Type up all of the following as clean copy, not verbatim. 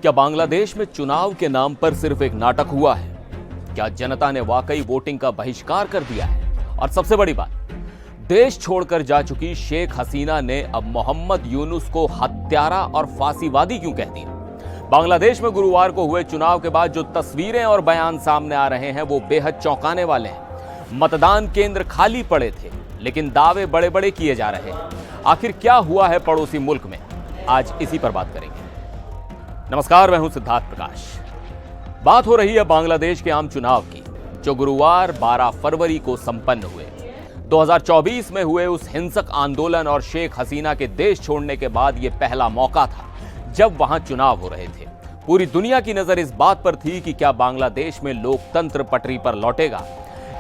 क्या बांग्लादेश में चुनाव के नाम पर सिर्फ एक नाटक हुआ है? क्या जनता ने वाकई वोटिंग का बहिष्कार कर दिया है? और सबसे बड़ी बात, देश छोड़कर जा चुकी शेख हसीना ने अब मोहम्मद यूनुस को हत्यारा और फांसीवादी क्यों कह दिया? बांग्लादेश में गुरुवार को हुए चुनाव के बाद जो तस्वीरें और बयान सामने आ रहे हैं वो बेहद चौंकाने वाले हैं। मतदान केंद्र खाली पड़े थे, लेकिन दावे बड़े बड़े किए जा रहे हैं। आखिर क्या हुआ है पड़ोसी मुल्क में? आज इसी पर बात करेंगे। नमस्कार, मैं हूं सिद्धार्थ प्रकाश। बात हो रही है बांग्लादेश के आम चुनाव की, जो गुरुवार 12 फरवरी को संपन्न हुए। 2024 में हुए उस हिंसक आंदोलन और शेख हसीना के देश छोड़ने के बाद यह पहला मौका था जब वहां चुनाव हो रहे थे। पूरी दुनिया की नजर इस बात पर थी कि क्या बांग्लादेश में लोकतंत्र पटरी पर लौटेगा,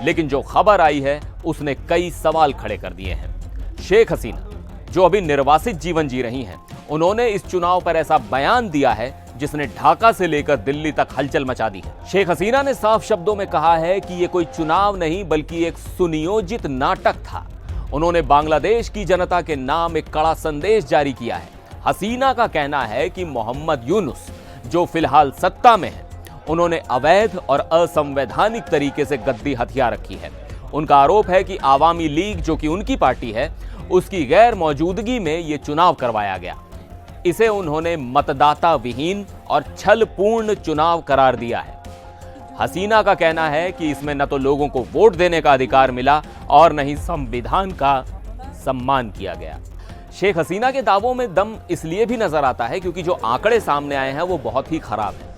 लेकिन जो खबर आई है उसने कई सवाल खड़े कर दिए हैं। शेख हसीना, जो अभी निर्वासित जीवन जी रही हैं, उन्होंने इस चुनाव पर ऐसा बयान दिया है जिसने ढाका से लेकर दिल्ली तक हलचल मचा दी है। शेख हसीना ने साफ शब्दों में कहा है कि यह कोई चुनाव नहीं बल्कि एक सुनियोजित नाटक था। उन्होंने बांग्लादेश की जनता के नाम एक कड़ा संदेश जारी किया है। हसीना का कहना है कि मोहम्मद यूनुस, जो फिलहाल सत्ता में है, उन्होंने अवैध और असंवैधानिक तरीके से गद्दी हथिया रखी है। उनका आरोप है कि आवामी लीग, जो कि उनकी पार्टी है, उसकी गैर मौजूदगी में यह चुनाव करवाया गया। इसे उन्होंने मतदाता विहीन और छलपूर्ण चुनाव करार दिया है। हसीना का कहना है कि इसमें न तो लोगों को वोट देने का अधिकार मिला और न ही संविधान का सम्मान किया गया। शेख हसीना के दावों में दम इसलिए भी नजर आता है क्योंकि जो आंकड़े सामने आए हैं वो बहुत ही खराब है।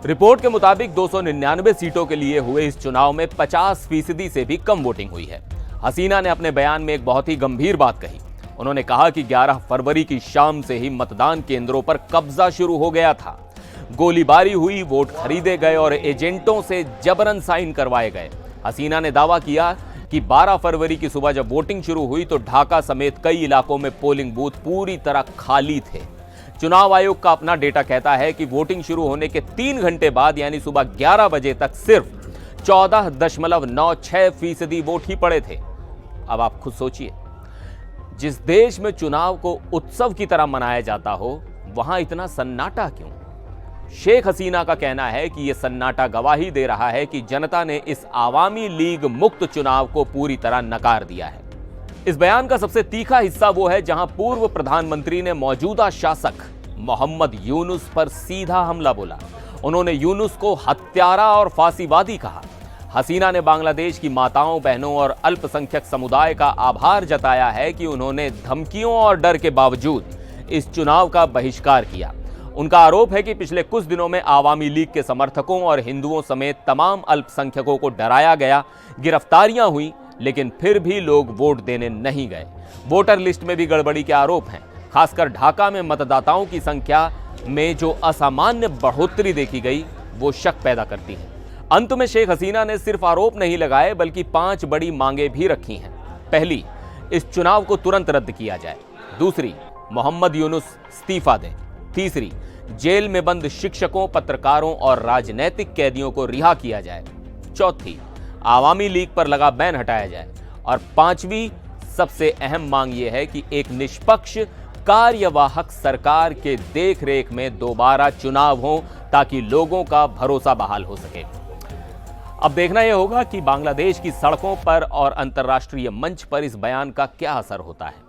रिपोर्ट के मुताबिक 299 सीटों के लिए हुए इस चुनाव में 50% से भी कम वोटिंग हुई है। हसीना ने अपने बयान में एक बहुत ही गंभीर बात कही। उन्होंने कहा कि 11 फरवरी की शाम से ही मतदान केंद्रों पर कब्जा शुरू हो गया था। गोलीबारी हुई, वोट खरीदे गए और एजेंटों से जबरन साइन करवाए गए। हसीना ने दावा किया कि 12 फरवरी की सुबह जब वोटिंग शुरू हुई तो ढाका समेत कई इलाकों में पोलिंग बूथ पूरी तरह खाली थे। चुनाव आयोग का अपना डेटा कहता है कि वोटिंग शुरू होने के 3 घंटे बाद यानी सुबह 11 बजे तक सिर्फ 14.96% वोट ही पड़े थे। अब आप खुद सोचिए, जिस देश में चुनाव को उत्सव की तरह मनाया जाता हो, वहां इतना सन्नाटा क्यों? शेख हसीना का कहना है कि यह सन्नाटा गवाही दे रहा है कि जनता ने इस आवामी लीग मुक्त चुनाव को पूरी तरह नकार दिया है। इस बयान का सबसे तीखा हिस्सा वो है जहां पूर्व प्रधानमंत्री ने मौजूदा शासक मोहम्मद यूनुस पर सीधा हमला बोला। उन्होंने यूनुस को हत्यारा और फांसीवादी कहा। हसीना ने बांग्लादेश की माताओं, बहनों और अल्पसंख्यक समुदाय का आभार जताया है कि उन्होंने धमकियों और डर के बावजूद इस चुनाव का बहिष्कार किया। उनका आरोप है कि पिछले कुछ दिनों में आवामी लीग के समर्थकों और हिंदुओं समेत तमाम अल्पसंख्यकों को डराया गया, गिरफ्तारियां हुई, लेकिन फिर भी लोग वोट देने नहीं गए। वोटर लिस्ट में भी गड़बड़ी के आरोप हैं। खासकर ढाका में मतदाताओं की संख्या में जो असामान्य बढ़ोतरी देखी गई वो शक पैदा करती है। अंत में शेख हसीना ने सिर्फ आरोप नहीं लगाए बल्कि 5 बड़ी मांगे भी रखी हैं। पहली, इस चुनाव को तुरंत रद्द किया जाए। दूसरी, मोहम्मद यूनुस इस्तीफा दें। तीसरी, जेल में बंद शिक्षकों, पत्रकारों और राजनैतिक कैदियों को रिहा किया जाए। चौथी, आवामी लीग पर लगा बैन हटाया जाए। और 5वीं सबसे अहम मांग यह है कि एक निष्पक्ष कार्यवाहक सरकार के देखरेख में दोबारा चुनाव हो ताकि लोगों का भरोसा बहाल हो सके। अब देखना यह होगा कि बांग्लादेश की सड़कों पर और अंतर्राष्ट्रीय मंच पर इस बयान का क्या असर होता है।